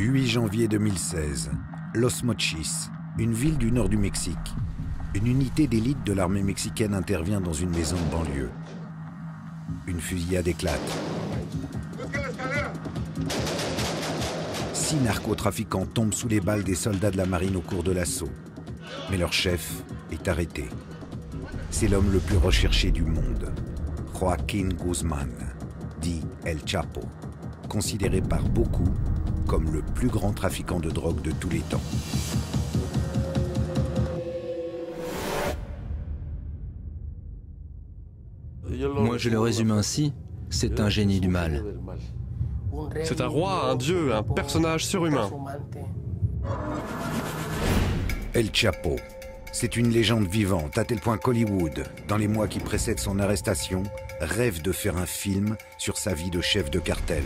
8 janvier 2016, Los Mochis, une ville du nord du Mexique. Une unité d'élite de l'armée mexicaine intervient dans une maison de banlieue. Une fusillade éclate. 6 narcotrafiquants tombent sous les balles des soldats de la marine au cours de l'assaut. Mais leur chef est arrêté. C'est l'homme le plus recherché du monde, Joaquín Guzmán, dit El Chapo, considéré par beaucoup comme le plus grand trafiquant de drogue de tous les temps. Moi, je le résume ainsi, c'est un génie du mal. C'est un roi, un dieu, un personnage surhumain. El Chapo, c'est une légende vivante, à tel point qu'Hollywood, dans les mois qui précèdent son arrestation, rêve de faire un film sur sa vie de chef de cartel.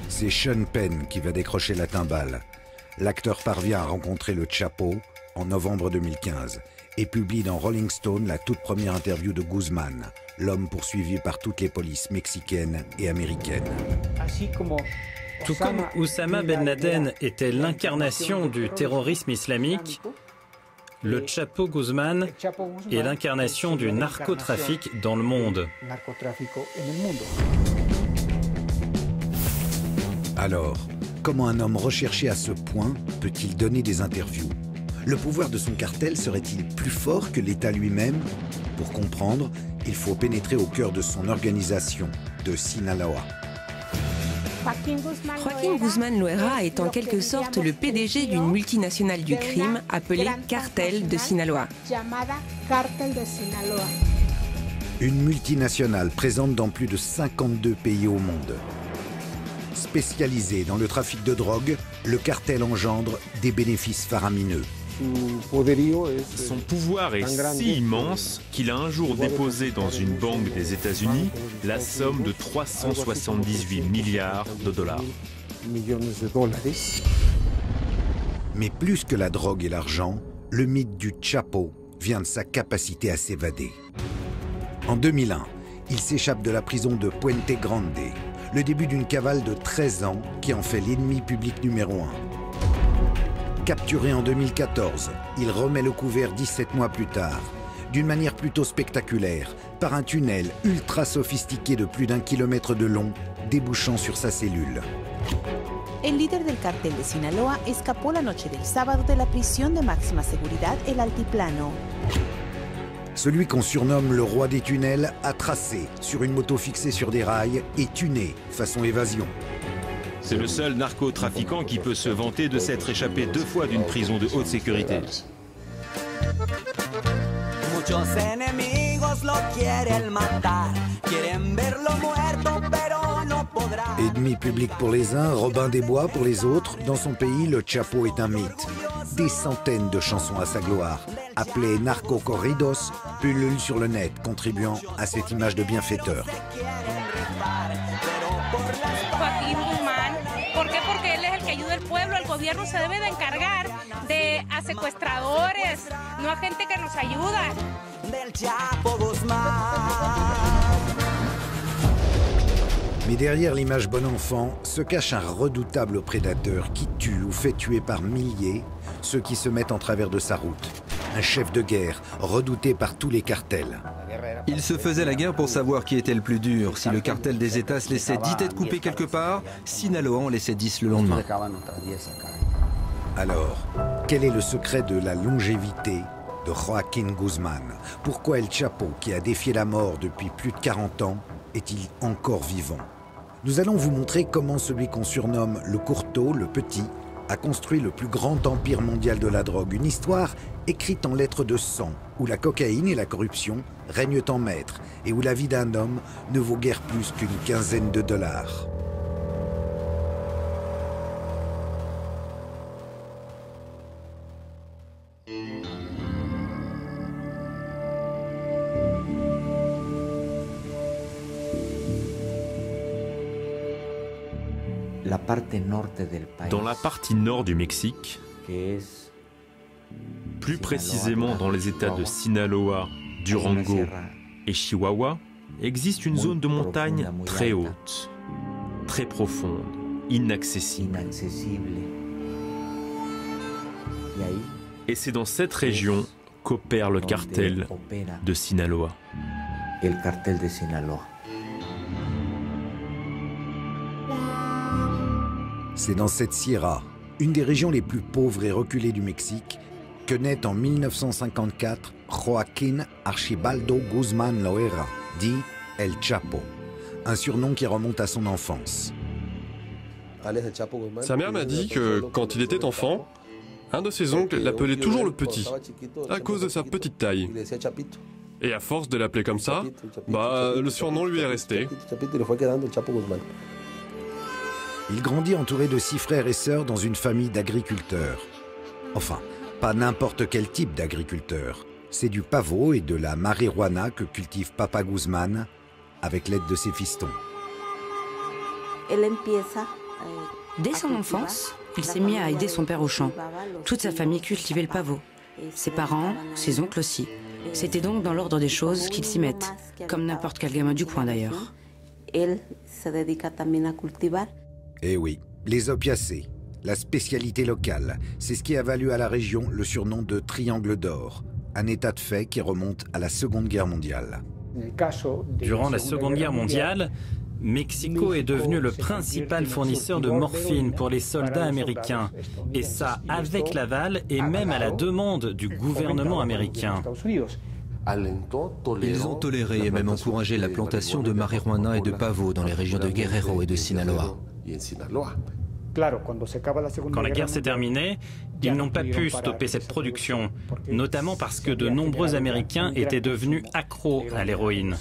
C'est Sean Penn qui va décrocher la timbale. L'acteur parvient à rencontrer le Chapo en novembre 2015 et publie dans Rolling Stone la toute première interview de Guzmán, l'homme poursuivi par toutes les polices mexicaines et américaines. Tout comme Oussama Ben Laden était l'incarnation du terrorisme islamique, le Chapo Guzmán est l'incarnation du narcotrafic dans le monde. Alors, comment un homme recherché à ce point peut-il donner des interviews? Le pouvoir de son cartel serait-il plus fort que l'État lui-même? Pour comprendre, il faut pénétrer au cœur de son organisation, de Sinaloa. Joaquín Guzmán Loera est en quelque sorte le PDG d'une multinationale du crime appelée Cartel de Sinaloa. Une multinationale présente dans plus de 52 pays au monde. Spécialisé dans le trafic de drogue, le cartel engendre des bénéfices faramineux. Son pouvoir est si immense qu'il a un jour déposé dans une banque des États-Unis la somme de 378 milliards de dollars. Mais plus que la drogue et l'argent, le mythe du Chapo vient de sa capacité à s'évader. En 2001, il s'échappe de la prison de Puente Grande, le début d'une cavale de 13 ans qui en fait l'ennemi public numéro 1. Capturé en 2014, il remet le couvert 17 mois plus tard, d'une manière plutôt spectaculaire, par un tunnel ultra sophistiqué de plus d'1 kilomètre de long, débouchant sur sa cellule. El líder del cartel de Sinaloa escapó la noche del sábado de la prisión de máxima seguridad El Altiplano. Celui qu'on surnomme le roi des tunnels a tracé sur une moto fixée sur des rails et tuné façon évasion. C'est le seul narcotrafiquant qui peut se vanter de s'être échappé 2 fois d'une prison de haute sécurité. Ennemi public pour les uns, Robin des Bois pour les autres, dans son pays, le Chapo est un mythe. Des centaines de chansons à sa gloire, appelées narco-corridos, pullulent sur le net, contribuant à cette image de bienfaiteur. Joaquín Guzmán, ¿por qué? Porque él es el que ayuda al pueblo. El gobierno se debe de encargar a secuestradores, no a gente que nos ayuda. Del Chapo Mais derrière l'image bon enfant se cache un redoutable prédateur qui tue ou fait tuer par milliers ceux qui se mettent en travers de sa route. Un chef de guerre redouté par tous les cartels. Il se faisait la guerre pour savoir qui était le plus dur. Si le cartel des États se laissait 10 têtes coupées quelque part, Sinaloa en laissait 10 le lendemain. Alors, quel est le secret de la longévité de Joaquín Guzmán? Pourquoi El Chapo, qui a défié la mort depuis plus de 40 ans, est-il encore vivant? Nous allons vous montrer comment celui qu'on surnomme le Courteau, le Petit, a construit le plus grand empire mondial de la drogue. Une histoire écrite en lettres de sang, où la cocaïne et la corruption règnent en maître et où la vie d'un homme ne vaut guère plus qu'une quinzaine de dollars. Dans la partie nord du Mexique, plus précisément dans les États de Sinaloa, Durango et Chihuahua, existe une zone de montagne très haute, très profonde, inaccessible. Et c'est dans cette région qu'opère le cartel de Sinaloa. C'est dans cette sierra, une des régions les plus pauvres et reculées du Mexique, que naît en 1954 Joaquín Archibaldo Guzmán Loera, dit El Chapo, un surnom qui remonte à son enfance. Sa mère m'a dit que quand il était enfant, un de ses oncles l'appelait toujours le petit, à cause de sa petite taille. Et à force de l'appeler comme ça, le surnom lui est resté. Il grandit entouré de 6 frères et sœurs dans une famille d'agriculteurs. Enfin, pas n'importe quel type d'agriculteur. C'est du pavot et de la marijuana que cultive Papa Guzmán avec l'aide de ses fistons. Dès son enfance, il s'est mis à aider son père au champ. Toute sa famille cultivait le pavot. Ses parents, ses oncles aussi. C'était donc dans l'ordre des choses qu'ils s'y mettent, comme n'importe quel gamin du coin d'ailleurs. Eh oui, les opiacés, la spécialité locale, c'est ce qui a valu à la région le surnom de Triangle d'or, un état de fait qui remonte à la Seconde Guerre mondiale. Durant la Seconde Guerre mondiale, Mexico est devenu le principal fournisseur de morphine pour les soldats américains. Et ça avec l'aval et même à la demande du gouvernement américain. Ils ont toléré et même encouragé la plantation de marijuana et de pavot dans les régions de Guerrero et de Sinaloa. Quand la guerre s'est terminée, ils n'ont pas pu stopper cette production, notamment parce que de nombreux Américains étaient devenus accros à l'héroïne.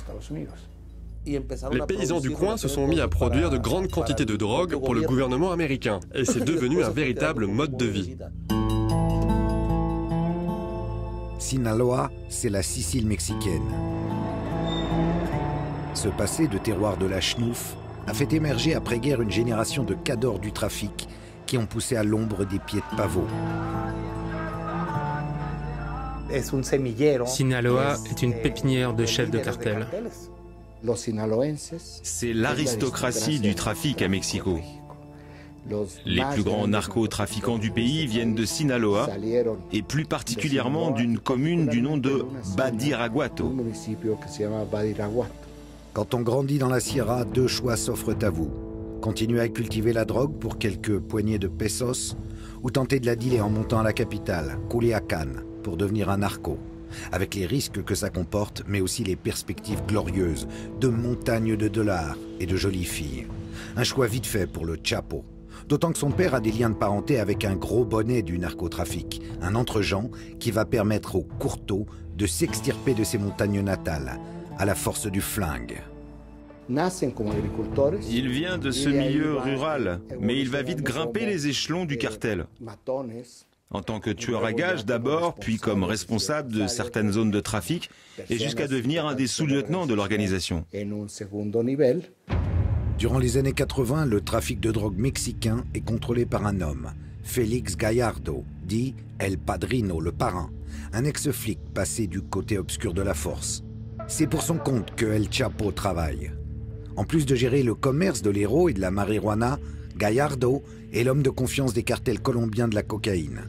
Les paysans du coin se sont mis à produire de grandes quantités de drogue pour le gouvernement américain, et c'est devenu un véritable mode de vie. Sinaloa, c'est la Sicile mexicaine. Ce passé de terroir de la chenouf a fait émerger après-guerre une génération de cadors du trafic qui ont poussé à l'ombre des pieds de pavot. Sinaloa est une pépinière de chefs de cartel. C'est l'aristocratie du trafic à Mexico. Les plus grands narcotrafiquants du pays viennent de Sinaloa et plus particulièrement d'une commune du nom de Badiraguato. Quand on grandit dans la Sierra, 2 choix s'offrent à vous. Continuer à cultiver la drogue pour quelques poignées de pesos ou tenter de la dealer en montant à la capitale, Culiacán, pour devenir un narco. Avec les risques que ça comporte, mais aussi les perspectives glorieuses de montagnes de dollars et de jolies filles. Un choix vite fait pour le Chapo. D'autant que son père a des liens de parenté avec un gros bonnet du narcotrafic, un entre-gens qui va permettre aux courteaux de s'extirper de ses montagnes natales, à la force du flingue. Il vient de ce milieu rural, mais il va vite grimper les échelons du cartel. En tant que tueur à gages d'abord, puis comme responsable de certaines zones de trafic, et jusqu'à devenir un des sous-lieutenants de l'organisation. Durant les années 80, le trafic de drogue mexicain est contrôlé par un homme, Félix Gallardo, dit El Padrino, le parrain, un ex-flic passé du côté obscur de la force. C'est pour son compte que El Chapo travaille. En plus de gérer le commerce de l'héros et de la marijuana, Gallardo est l'homme de confiance des cartels colombiens de la cocaïne.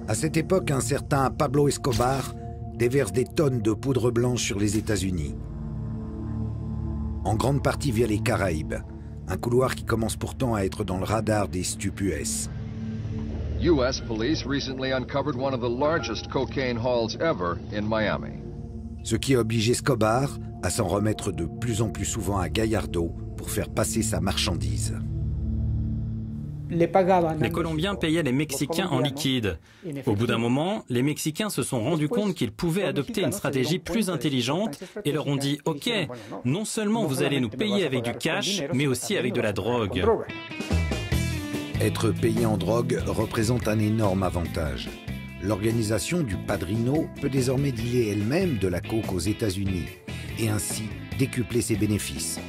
À cette époque, un certain Pablo Escobar déverse des tonnes de poudre blanche sur les États-Unis. En grande partie via les Caraïbes, un couloir qui commence pourtant à être dans le radar des stupes. U.S. police recently uncovered one of the largest cocaine hauls ever in Miami. Ce qui oblige Escobar à s'en remettre de plus en plus souvent à Gallardo pour faire passer sa marchandise. Les Colombiens payaient les Mexicains en liquide. Au bout d'un moment, les Mexicains se sont rendus compte qu'ils pouvaient adopter une stratégie plus intelligente et leur ont dit « Ok, non seulement vous allez nous payer avec du cash, mais aussi avec de la drogue. » Être payé en drogue représente un énorme avantage. L'organisation du Padrino peut désormais dealer elle-même de la coke aux États-Unis et ainsi décupler ses bénéfices.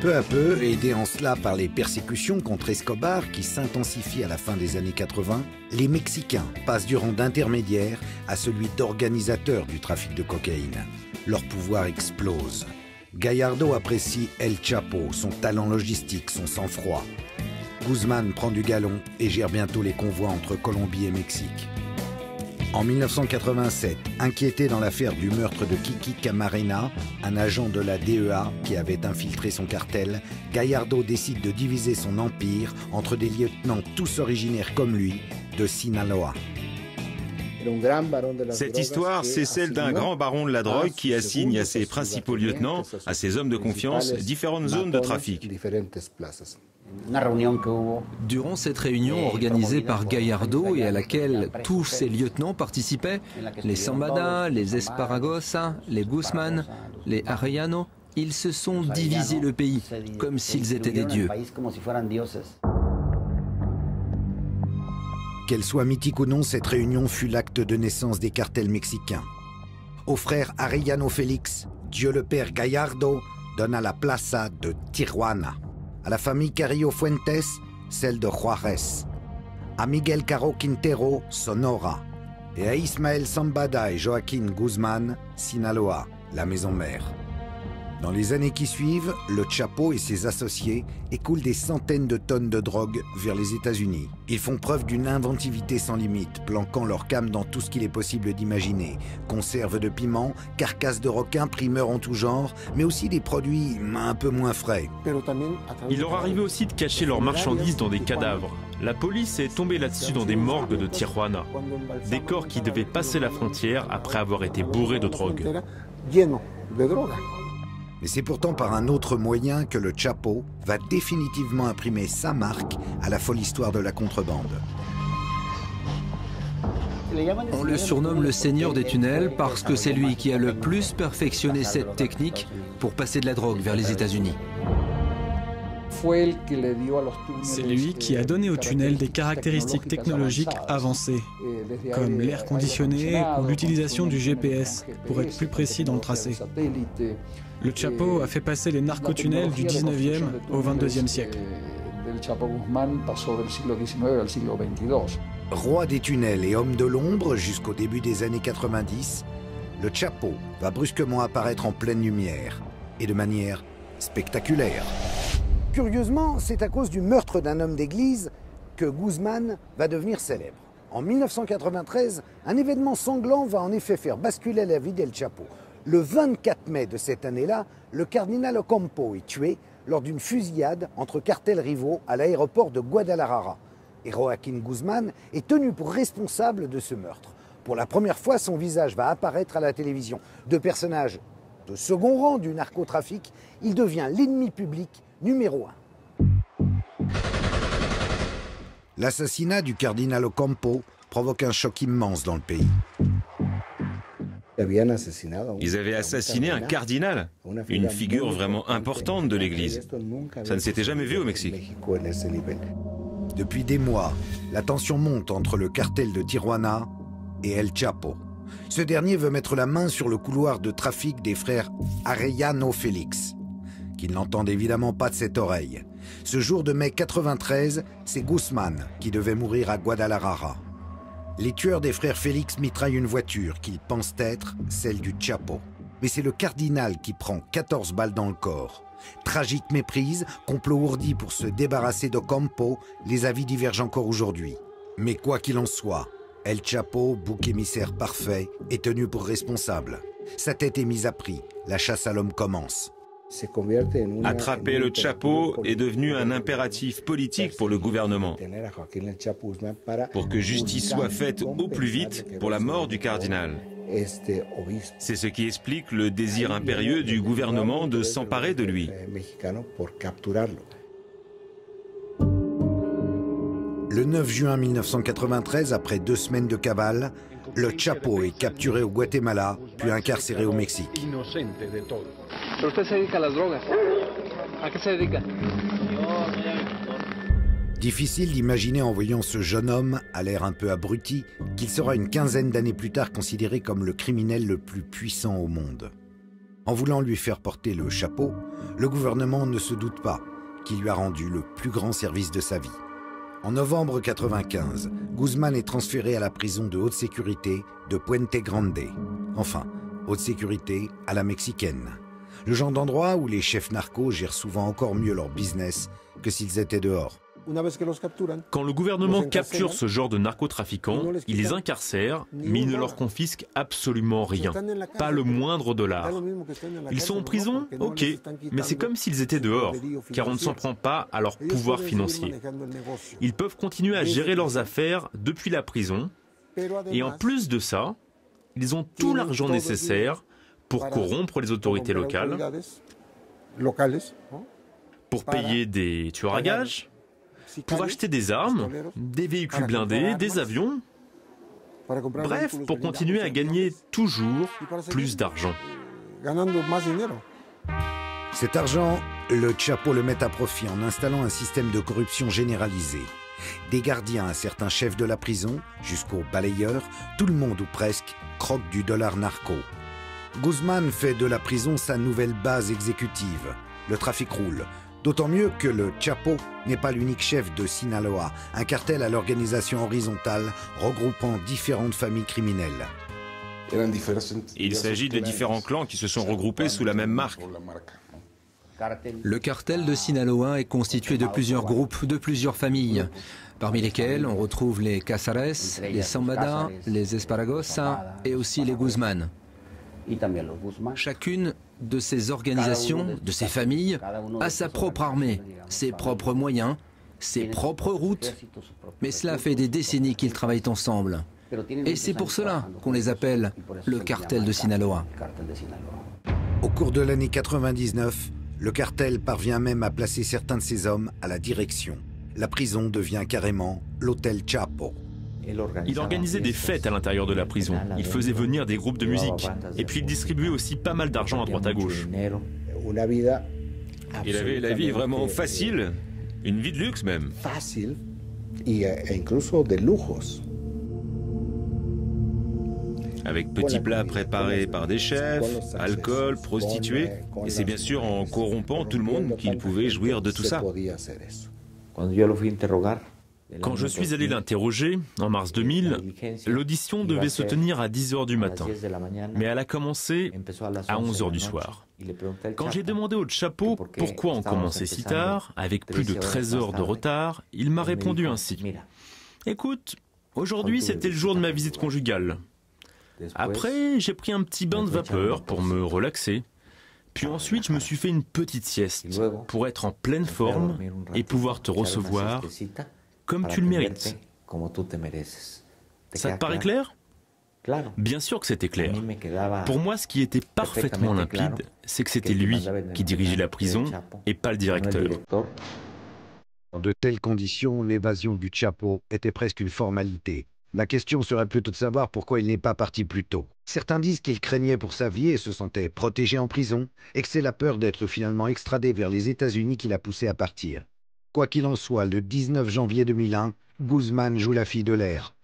Peu à peu, aidés en cela par les persécutions contre Escobar qui s'intensifient à la fin des années 80, les Mexicains passent du rang d'intermédiaire à celui d'organisateur du trafic de cocaïne. Leur pouvoir explose. Gallardo apprécie El Chapo, son talent logistique, son sang-froid. Guzmán prend du galon et gère bientôt les convois entre Colombie et Mexique. En 1987, inquiété dans l'affaire du meurtre de Kiki Camarena, un agent de la DEA qui avait infiltré son cartel, Gallardo décide de diviser son empire entre des lieutenants tous originaires comme lui de Sinaloa. Cette histoire, c'est celle d'un grand baron de la drogue qui assigne à ses principaux lieutenants, à ses hommes de confiance, différentes zones de trafic. Durant cette réunion organisée par Gallardo et à laquelle tous ses lieutenants participaient, les Zambada, les Esparragosa, les Guzmán, les Arellano, ils se sont divisés le pays comme s'ils étaient des dieux. Qu'elle soit mythique ou non, cette réunion fut l'acte de naissance des cartels mexicains. Au frère Arellano Félix, Dieu le Père Gallardo donna la plaza de Tijuana. À la famille Carrillo Fuentes, celle de Juárez. À Miguel Caro Quintero, Sonora. Et à Ismael Zambada et Joaquín Guzmán, Sinaloa, la maison mère. Dans les années qui suivent, le Chapo et ses associés écoulent des centaines de tonnes de drogue vers les États-Unis. Ils font preuve d'une inventivité sans limite, planquant leur cam dans tout ce qu'il est possible d'imaginer. Conserves de piment, carcasses de requins, primeurs en tout genre, mais aussi des produits un peu moins frais. Il leur arrivait aussi de cacher leurs marchandises dans des cadavres. La police est tombée là-dessus dans des morgues de Tijuana. Des corps qui devaient passer la frontière après avoir été bourrés de drogue. Mais c'est pourtant par un autre moyen que le Chapo va définitivement imprimer sa marque à la folle histoire de la contrebande. On le surnomme le Seigneur des tunnels parce que c'est lui qui a le plus perfectionné cette technique pour passer de la drogue vers les États-Unis. C'est lui qui a donné aux tunnels des caractéristiques technologiques avancées, comme l'air conditionné ou l'utilisation du GPS pour être plus précis dans le tracé. Le Chapo a fait passer les narcotunnels du 19e au 22e siècle. Roi des tunnels et homme de l'ombre jusqu'au début des années 90, le Chapo va brusquement apparaître en pleine lumière et de manière spectaculaire. Curieusement, c'est à cause du meurtre d'un homme d'église que Guzmán va devenir célèbre. En 1993, un événement sanglant va en effet faire basculer la vie d'El Chapo. Le 24 mai de cette année-là, le cardinal Ocampo est tué lors d'une fusillade entre cartels rivaux à l'aéroport de Guadalajara. Et Joaquín Guzmán est tenu pour responsable de ce meurtre. Pour la première fois, son visage va apparaître à la télévision. De personnage de second rang du narcotrafic, il devient l'ennemi public numéro 1. L'assassinat du cardinal Ocampo provoque un choc immense dans le pays. Ils avaient assassiné un cardinal, une figure vraiment importante de l'Église. Ça ne s'était jamais vu au Mexique. Depuis des mois, la tension monte entre le cartel de Tijuana et El Chapo. Ce dernier veut mettre la main sur le couloir de trafic des frères Arellano Félix, qui n'entendent évidemment pas de cette oreille. Ce jour de mai 93, c'est Guzmán qui devait mourir à Guadalajara. Les tueurs des frères Félix mitraillent une voiture qu'ils pensent être celle du Chapo. Mais c'est le cardinal qui prend 14 balles dans le corps. Tragique méprise, complot ourdi pour se débarrasser d'Ocampo, les avis divergent encore aujourd'hui. Mais quoi qu'il en soit, El Chapo, bouc émissaire parfait, est tenu pour responsable. Sa tête est mise à prix, la chasse à l'homme commence. Attraper le Chapo est devenu un impératif politique pour le gouvernement, pour que justice soit faite au plus vite pour la mort du cardinal. C'est ce qui explique le désir impérieux du gouvernement de s'emparer de lui. Le 9 juin 1993, après 2 semaines de cavale, le Chapo est capturé au Guatemala, puis incarcéré au Mexique. Difficile d'imaginer en voyant ce jeune homme, à l'air un peu abruti, qu'il sera une quinzaine d'années plus tard considéré comme le criminel le plus puissant au monde. En voulant lui faire porter le chapeau, le gouvernement ne se doute pas qu'il lui a rendu le plus grand service de sa vie. En novembre 1995, Guzmán est transféré à la prison de haute sécurité de Puente Grande. Enfin, haute sécurité à la mexicaine. Le genre d'endroit où les chefs narcos gèrent souvent encore mieux leur business que s'ils étaient dehors. Quand le gouvernement capture ce genre de narcotrafiquants, ils les incarcèrent, mais ils ne leur confisquent absolument rien, pas le moindre dollar. Ils sont en prison, ok, mais c'est comme s'ils étaient dehors, car on ne s'en prend pas à leur pouvoir financier. Ils peuvent continuer à gérer leurs affaires depuis la prison, et en plus de ça, ils ont tout l'argent nécessaire pour corrompre les autorités locales, pour payer des tueurs à gages, pour acheter des armes, des véhicules blindés, des avions. Bref, pour continuer à gagner toujours plus d'argent. Cet argent, le Chapo le met à profit en installant un système de corruption généralisé. Des gardiens à certains chefs de la prison, jusqu'aux balayeurs, tout le monde ou presque croque du dollar narco. Guzmán fait de la prison sa nouvelle base exécutive. Le trafic roule. D'autant mieux que le Chapo n'est pas l'unique chef de Sinaloa, un cartel à l'organisation horizontale regroupant différentes familles criminelles. Il s'agit de différents clans qui se sont regroupés sous la même marque. Le cartel de Sinaloa est constitué de plusieurs groupes, de plusieurs familles, parmi lesquels on retrouve les Casares, les Zambada, les Esparragosa et aussi les Guzmán. Chacune de ces organisations, de ces familles, a sa propre armée, ses propres moyens, ses propres routes. Mais cela fait des décennies qu'ils travaillent ensemble. Et c'est pour cela qu'on les appelle le cartel de Sinaloa. Au cours de l'année 99, le cartel parvient même à placer certains de ses hommes à la direction. La prison devient carrément l'hôtel Chapo. Il organisait des fêtes à l'intérieur de la prison. Il faisait venir des groupes de musique. Et puis il distribuait aussi pas mal d'argent à droite à gauche. Il avait la vie vraiment facile, une vie de luxe même. Avec petits plats préparés par des chefs, alcool, prostituées, et c'est bien sûr en corrompant tout le monde qu'il pouvait jouir de tout ça. Quand je suis allé l'interroger, en mars 2000, l'audition devait se tenir à 10 h du matin, mais elle a commencé à 11 h du soir. Quand j'ai demandé au Chapo pourquoi on commençait si tard, avec plus de 13 heures de retard, il m'a répondu ainsi. « Écoute, aujourd'hui c'était le jour de ma visite conjugale. Après, j'ai pris un petit bain de vapeur pour me relaxer. Puis ensuite, je me suis fait une petite sieste pour être en pleine forme et pouvoir te recevoir comme tu le mérites. » Ça te paraît clair? Bien sûr que c'était clair. Pour moi, ce qui était parfaitement limpide, c'est que c'était lui qui dirigeait la prison et pas le directeur. Dans de telles conditions, l'évasion du Chapo était presque une formalité. La question serait plutôt de savoir pourquoi il n'est pas parti plus tôt. Certains disent qu'il craignait pour sa vie et se sentait protégé en prison, et que c'est la peur d'être finalement extradé vers les États-Unis qui l'a poussé à partir. Quoi qu'il en soit, le 19 janvier 2001, Guzmán joue la fille de l'air.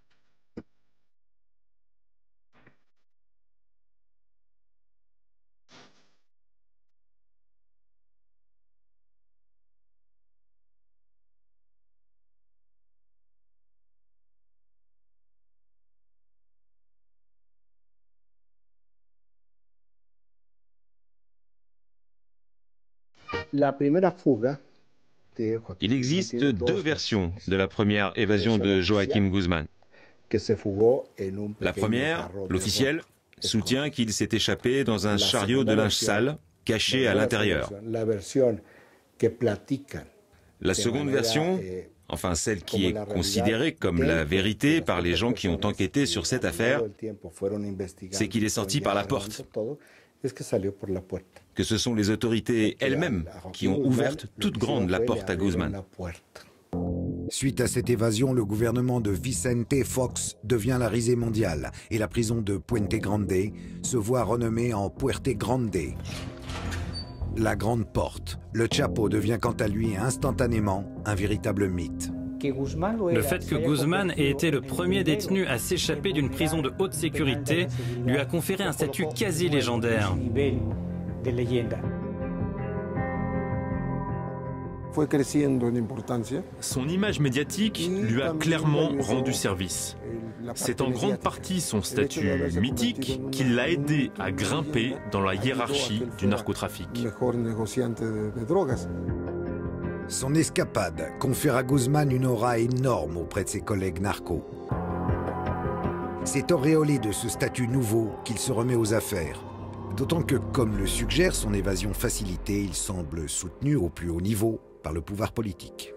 Il existe deux versions de la première évasion de Joaquín Guzmán. La première, l'officielle, soutient qu'il s'est échappé dans un chariot de linge sale, caché à l'intérieur. La seconde version, enfin celle qui est considérée comme la vérité par les gens qui ont enquêté sur cette affaire, c'est qu'il est sorti par la porte. Que ce sont les autorités elles-mêmes qui ont ouvert toute grande la porte à Guzmán. Suite à cette évasion, le gouvernement de Vicente Fox devient la risée mondiale et la prison de Puente Grande se voit renommée en Puerte Grande. La Grande Porte. Le Chapo devient quant à lui instantanément un véritable mythe. Le fait que Guzmán ait été le premier détenu à s'échapper d'une prison de haute sécurité lui a conféré un statut quasi légendaire. Son image médiatique lui a clairement rendu service. C'est en grande partie son statut mythique qui l'a aidé à grimper dans la hiérarchie du narcotrafic. Son escapade confère à Guzmán une aura énorme auprès de ses collègues narcos. C'est auréolé de ce statut nouveau qu'il se remet aux affaires. D'autant que, comme le suggère son évasion facilitée, il semble soutenu au plus haut niveau par le pouvoir politique.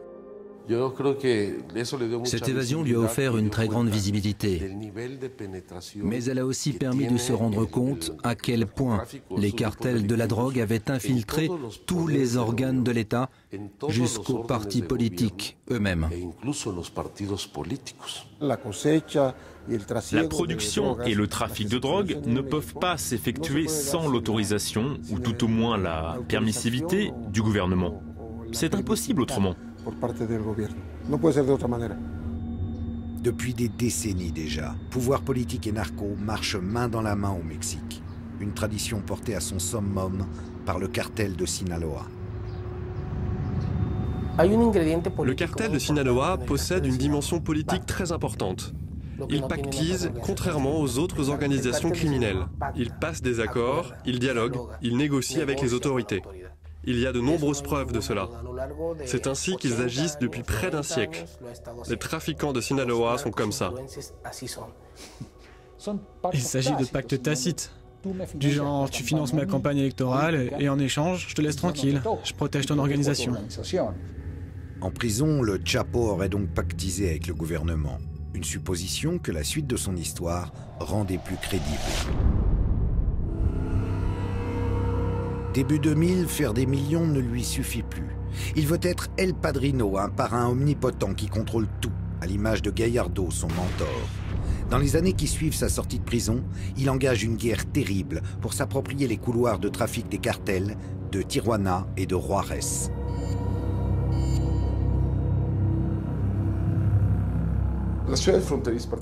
Cette évasion lui a offert une très grande visibilité, mais elle a aussi permis de se rendre compte à quel point les cartels de la drogue avaient infiltré tous les organes de l'État jusqu'aux partis politiques eux-mêmes. La production et le trafic de drogue ne peuvent pas s'effectuer sans l'autorisation, ou tout au moins la permissivité, du gouvernement. C'est impossible autrement. Depuis des décennies déjà, pouvoir politique et narco marchent main dans la main au Mexique. Une tradition portée à son summum par le cartel de Sinaloa. Le cartel de Sinaloa possède une dimension politique très importante. Il pactise contrairement aux autres organisations criminelles. Il passe des accords, il dialogue, il négocie avec les autorités. Il y a de nombreuses preuves de cela. C'est ainsi qu'ils agissent depuis près d'un siècle. Les trafiquants de Sinaloa sont comme ça. Il s'agit de pactes tacites. Du genre, tu finances ma campagne électorale et en échange, je te laisse tranquille. Je protège ton organisation. En prison, le Chapo aurait donc pactisé avec le gouvernement. Une supposition que la suite de son histoire rendait plus crédible. Début 2000, faire des millions ne lui suffit plus. Il veut être El Padrino, un parrain omnipotent qui contrôle tout, à l'image de Gallardo, son mentor. Dans les années qui suivent sa sortie de prison, il engage une guerre terrible pour s'approprier les couloirs de trafic des cartels de Tijuana et de Juárez.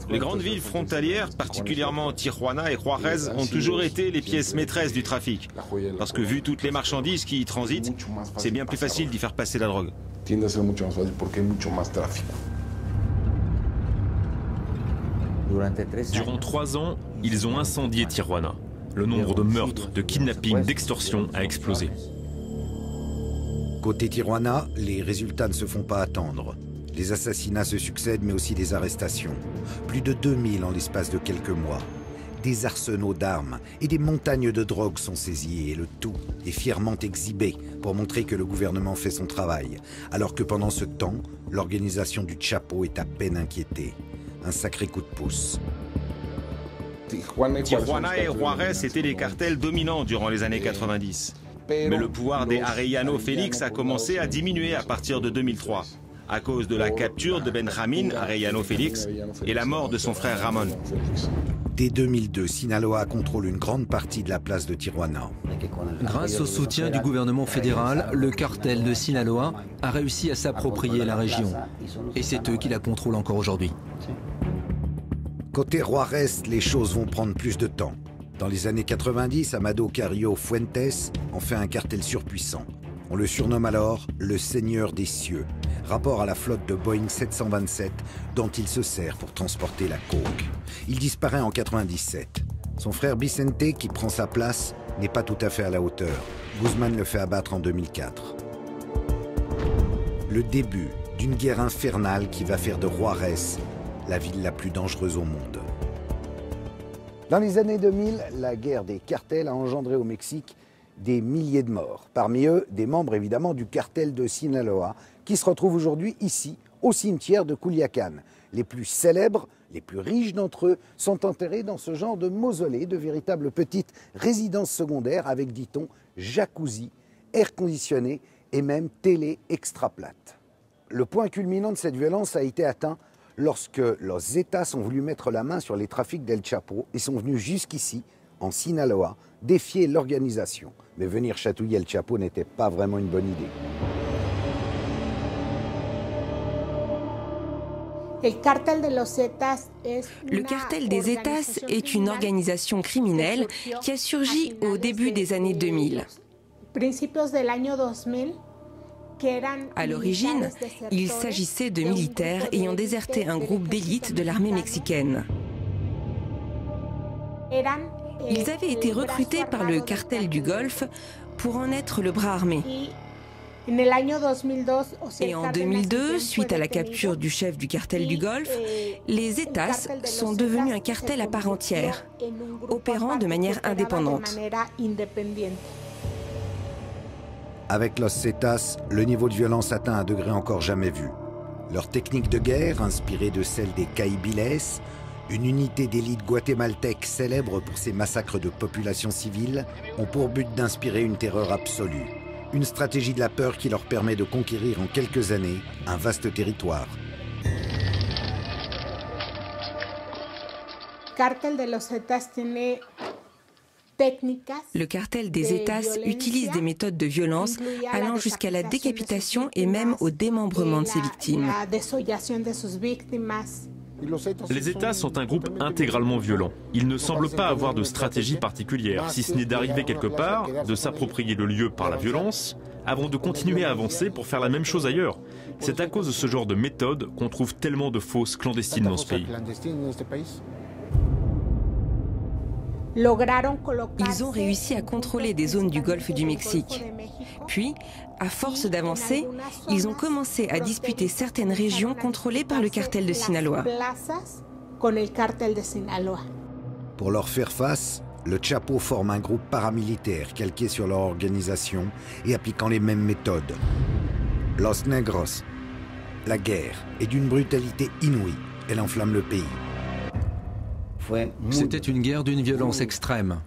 Les grandes villes frontalières, particulièrement Tijuana et Juárez, ont toujours été les pièces maîtresses du trafic. Parce que vu toutes les marchandises qui y transitent, c'est bien plus facile d'y faire passer la drogue. Durant 3 ans, ils ont incendié Tijuana. Le nombre de meurtres, de kidnappings, d'extorsions a explosé. Côté Tijuana, les résultats ne se font pas attendre. Les assassinats se succèdent, mais aussi des arrestations. Plus de 2000 en l'espace de quelques mois. Des arsenaux d'armes et des montagnes de drogue sont saisis, et le tout est fièrement exhibé pour montrer que le gouvernement fait son travail, alors que pendant ce temps, l'organisation du Chapo est à peine inquiétée. Un sacré coup de pouce. Tijuana et Juárez étaient les cartels dominants durant les années 90. Mais le pouvoir des Arellano Félix a commencé à diminuer à partir de 2003. À cause de la capture de Benjamín Arellano Félix et la mort de son frère Ramón. Dès 2002, Sinaloa contrôle une grande partie de la place de Tijuana. Grâce au soutien du gouvernement fédéral, le cartel de Sinaloa a réussi à s'approprier la région. Et c'est eux qui la contrôlent encore aujourd'hui. Côté Juárez, les choses vont prendre plus de temps. Dans les années 90, Amado Carrillo Fuentes en fait un cartel surpuissant. On le surnomme alors le Seigneur des cieux, rapport à la flotte de Boeing 727 dont il se sert pour transporter la coke. Il disparaît en 97. Son frère Vicente, qui prend sa place, n'est pas tout à fait à la hauteur. Guzmán le fait abattre en 2004. Le début d'une guerre infernale qui va faire de Juárez la ville la plus dangereuse au monde. Dans les années 2000, la guerre des cartels a engendré au Mexique des milliers de morts. Parmi eux, des membres évidemment du cartel de Sinaloa, qui se retrouvent aujourd'hui ici, au cimetière de Culiacán. Les plus célèbres, les plus riches d'entre eux, sont enterrés dans ce genre de mausolée, de véritables petites résidences secondaires avec, dit-on, jacuzzi, air conditionné et même télé extra plate. Le point culminant de cette violence a été atteint lorsque los États ont voulu mettre la main sur les trafics d'El Chapo et sont venus jusqu'ici, en Sinaloa, défier l'organisation. Mais venir chatouiller El Chapo n'était pas vraiment une bonne idée. Le cartel des Zetas est une organisation criminelle qui a surgi au début des années 2000. À l'origine, il s'agissait de militaires ayant déserté un groupe d'élite de l'armée mexicaine. Ils avaient été recrutés par le cartel du Golfe pour en être le bras armé. Et en 2002, suite à la capture du chef du cartel du Golfe, les Zetas sont devenus un cartel à part entière, opérant de manière indépendante. Avec Los Zetas, le niveau de violence atteint un degré encore jamais vu. Leur technique de guerre, inspirée de celle des Caibiles, une unité d'élite guatémaltèque célèbre pour ses massacres de populations civiles, ont pour but d'inspirer une terreur absolue. Une stratégie de la peur qui leur permet de conquérir en quelques années un vaste territoire. Le cartel des Zetas utilise des méthodes de violence allant jusqu'à la décapitation et même au démembrement de ses victimes. Les Zetas sont un groupe intégralement violent. Ils ne semblent pas avoir de stratégie particulière, si ce n'est d'arriver quelque part, de s'approprier le lieu par la violence, avant de continuer à avancer pour faire la même chose ailleurs. C'est à cause de ce genre de méthode qu'on trouve tellement de fosses clandestines dans ce pays. Ils ont réussi à contrôler des zones du golfe du Mexique. Puis, à force d'avancer, ils ont commencé à disputer certaines régions contrôlées par le cartel de Sinaloa. Pour leur faire face, le Chapo forme un groupe paramilitaire calqué sur leur organisation et appliquant les mêmes méthodes. Los Negros. La guerre est d'une brutalité inouïe. Elle enflamme le pays. C'était une guerre d'une violence extrême.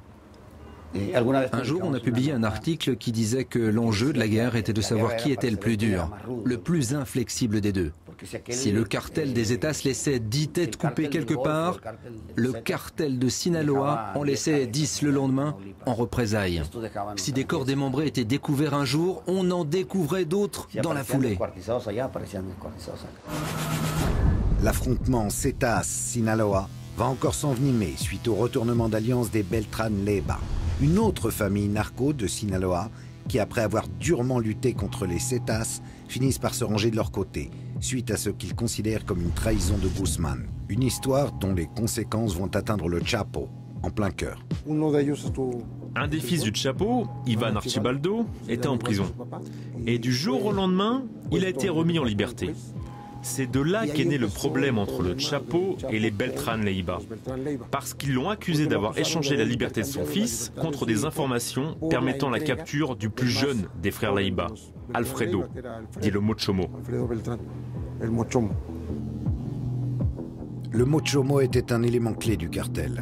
Un jour, on a publié un article qui disait que l'enjeu de la guerre était de savoir qui était le plus dur, le plus inflexible des deux. Si le cartel des Zetas laissait 10 têtes coupées quelque part, le cartel de Sinaloa en laissait 10 le lendemain en représailles. Si des corps démembrés étaient découverts un jour, on en découvrait d'autres dans la foulée. L'affrontement Zetas-Sinaloa va encore s'envenimer suite au retournement d'alliance des Beltran Leyva, une autre famille narco de Sinaloa qui, après avoir durement lutté contre les Zetas, finissent par se ranger de leur côté, suite à ce qu'ils considèrent comme une trahison de Guzman. Une histoire dont les conséquences vont atteindre le Chapo, en plein cœur. Un des fils du Chapo, Ivan Archibaldo, était en prison. Et du jour au lendemain, il a été remis en liberté. C'est de là qu'est né le problème entre le Chapo et les Beltran Leyva, parce qu'ils l'ont accusé d'avoir échangé la liberté de son fils contre des informations permettant la capture du plus jeune des frères Leyva, Alfredo, dit le Mochomo. Le Mochomo était un élément clé du cartel,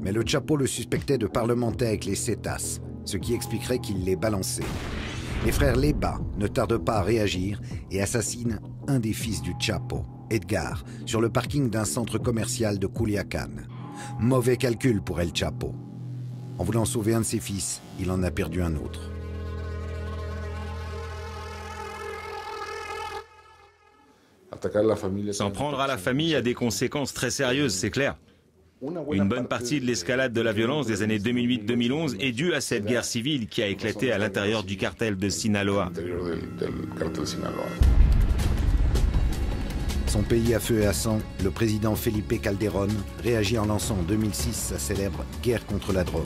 mais le Chapo le suspectait de parlementer avec les Zetas, ce qui expliquerait qu'il les balançait. Les frères Leyva ne tardent pas à réagir et assassinent un des fils du Chapo, Edgar, sur le parking d'un centre commercial de Culiacán. Mauvais calcul pour El Chapo. En voulant sauver un de ses fils, il en a perdu un autre. S'en prendre à la famille a des conséquences très sérieuses, c'est clair. Une bonne partie de l'escalade de la violence des années 2008-2011 est due à cette guerre civile qui a éclaté à l'intérieur du cartel de Sinaloa. Son pays à feu et à sang, le président Felipe Calderón réagit en lançant en 2006 sa célèbre guerre contre la drogue.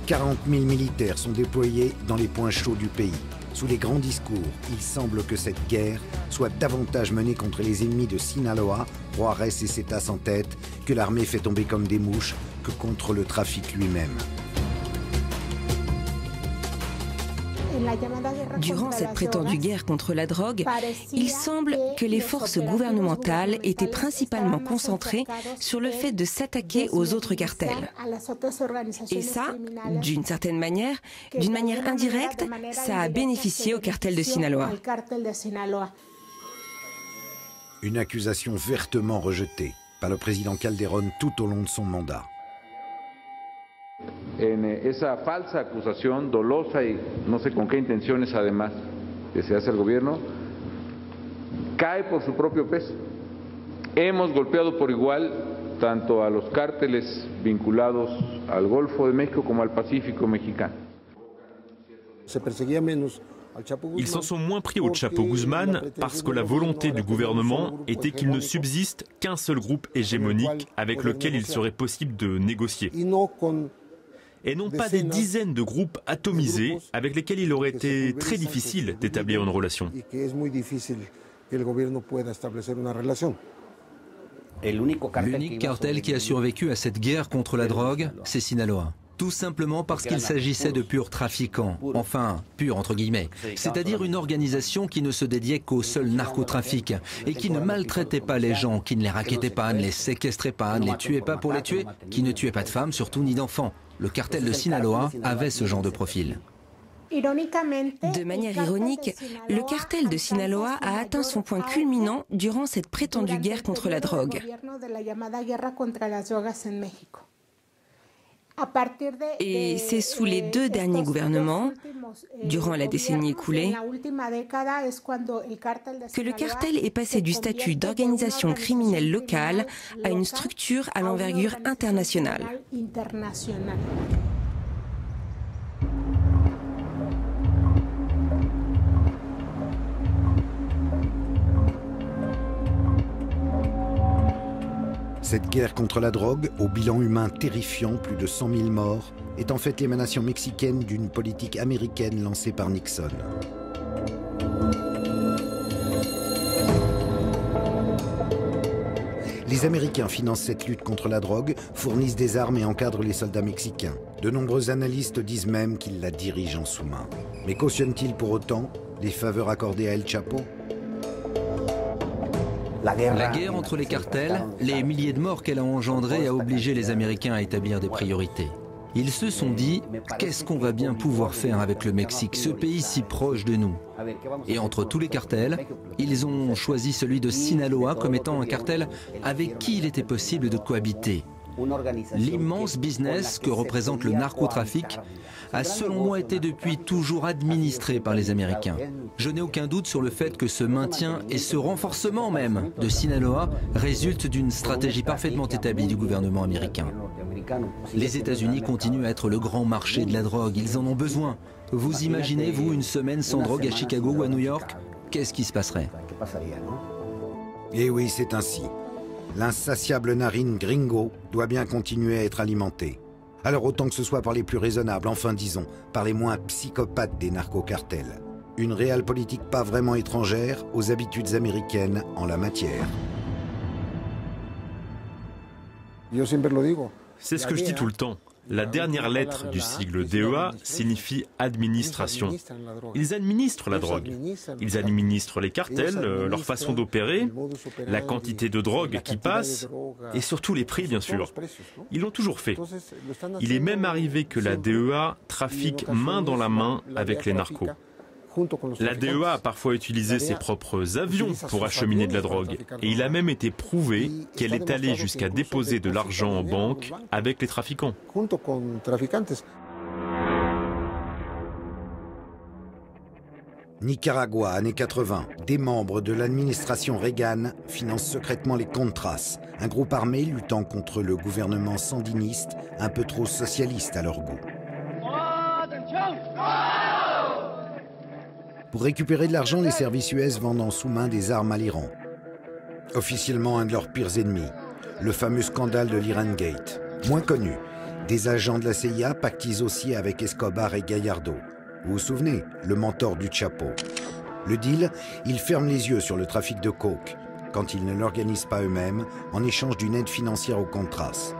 40 000 militaires sont déployés dans les points chauds du pays. Sous les grands discours, il semble que cette guerre soit davantage menée contre les ennemis de Sinaloa, Juárez et Zetas en tête, que l'armée fait tomber comme des mouches, que contre le trafic lui-même. Durant cette prétendue guerre contre la drogue, il semble que les forces gouvernementales étaient principalement concentrées sur le fait de s'attaquer aux autres cartels. Et ça, d'une certaine manière, d'une manière indirecte, ça a bénéficié au cartel de Sinaloa. Une accusation vertement rejetée par le président Calderón tout au long de son mandat. En esa falsa acusación dolosa y no sé con qué intenciones además que se hace el gobierno, cae por su propio peso. Hemos golpeado por igual tanto a los cárteles vinculados al Golfo de México como al Pacífico mexicano. Ils s'en sont moins pris au Chapo Guzman parce que la volonté du gouvernement était qu'il ne subsiste qu'un seul groupe hégémonique avec lequel il serait possible de négocier. Et non pas des dizaines de groupes atomisés avec lesquels il aurait été très difficile d'établir une relation. L'unique cartel qui a survécu à cette guerre contre la drogue, c'est Sinaloa. Tout simplement parce qu'il s'agissait de purs trafiquants, enfin, purs entre guillemets, c'est-à-dire une organisation qui ne se dédiait qu'au seul narcotrafic et qui ne maltraitait pas les gens, qui ne les rackettait pas, ne les séquestrait pas, ne les tuait pas pour les tuer, qui ne tuait pas de femmes, surtout ni d'enfants. Le cartel de Sinaloa avait ce genre de profil. De manière ironique, le cartel de Sinaloa a atteint son point culminant durant cette prétendue guerre contre la drogue. Et c'est sous les 2 derniers gouvernements, durant la décennie écoulée, que le cartel est passé du statut d'organisation criminelle locale à une structure à l'envergure internationale. Cette guerre contre la drogue, au bilan humain terrifiant, plus de 100 000 morts, est en fait l'émanation mexicaine d'une politique américaine lancée par Nixon. Les Américains financent cette lutte contre la drogue, fournissent des armes et encadrent les soldats mexicains. De nombreux analystes disent même qu'ils la dirigent en sous-main. Mais cautionnent-ils pour autant les faveurs accordées à El Chapo ? La guerre entre les cartels, les milliers de morts qu'elle a engendrés a obligé les Américains à établir des priorités. Ils se sont dit, qu'est-ce qu'on va bien pouvoir faire avec le Mexique, ce pays si proche de nous? Et entre tous les cartels, ils ont choisi celui de Sinaloa comme étant un cartel avec qui il était possible de cohabiter. L'immense business que représente le narcotrafic a selon moi été depuis toujours administré par les Américains. Je n'ai aucun doute sur le fait que ce maintien et ce renforcement même de Sinaloa résultent d'une stratégie parfaitement établie du gouvernement américain. Les États-Unis continuent à être le grand marché de la drogue, ils en ont besoin. Vous imaginez, vous, une semaine sans drogue à Chicago ou à New York? Qu'est-ce qui se passerait? Eh oui, c'est ainsi. L'insatiable narine gringo doit bien continuer à être alimentée. Alors autant que ce soit par les plus raisonnables, enfin disons, par les moins psychopathes des narcocartels. Une réelle politique pas vraiment étrangère aux habitudes américaines en la matière. C'est ce que je dis tout le temps. La dernière lettre du sigle DEA signifie administration. Ils administrent la drogue. Ils administrent les cartels, leur façon d'opérer, la quantité de drogue qui passe et surtout les prix, bien sûr. Ils l'ont toujours fait. Il est même arrivé que la DEA trafique main dans la main avec les narcos. La DEA a parfois utilisé ses propres avions pour acheminer de la drogue et il a même été prouvé qu'elle est allée jusqu'à déposer de l'argent en banque avec les trafiquants. Nicaragua, années 80. Des membres de l'administration Reagan financent secrètement les Contras, un groupe armé luttant contre le gouvernement sandiniste, un peu trop socialiste à leur goût. Pour récupérer de l'argent, les services US vendent en sous-main des armes à l'Iran. Officiellement un de leurs pires ennemis, le fameux scandale de l'Iran Gate. Moins connu, des agents de la CIA pactisent aussi avec Escobar et Gallardo. Vous vous souvenez, le mentor du Chapo. Le deal, ils ferment les yeux sur le trafic de coke, quand ils ne l'organisent pas eux-mêmes, en échange d'une aide financière aux Contras.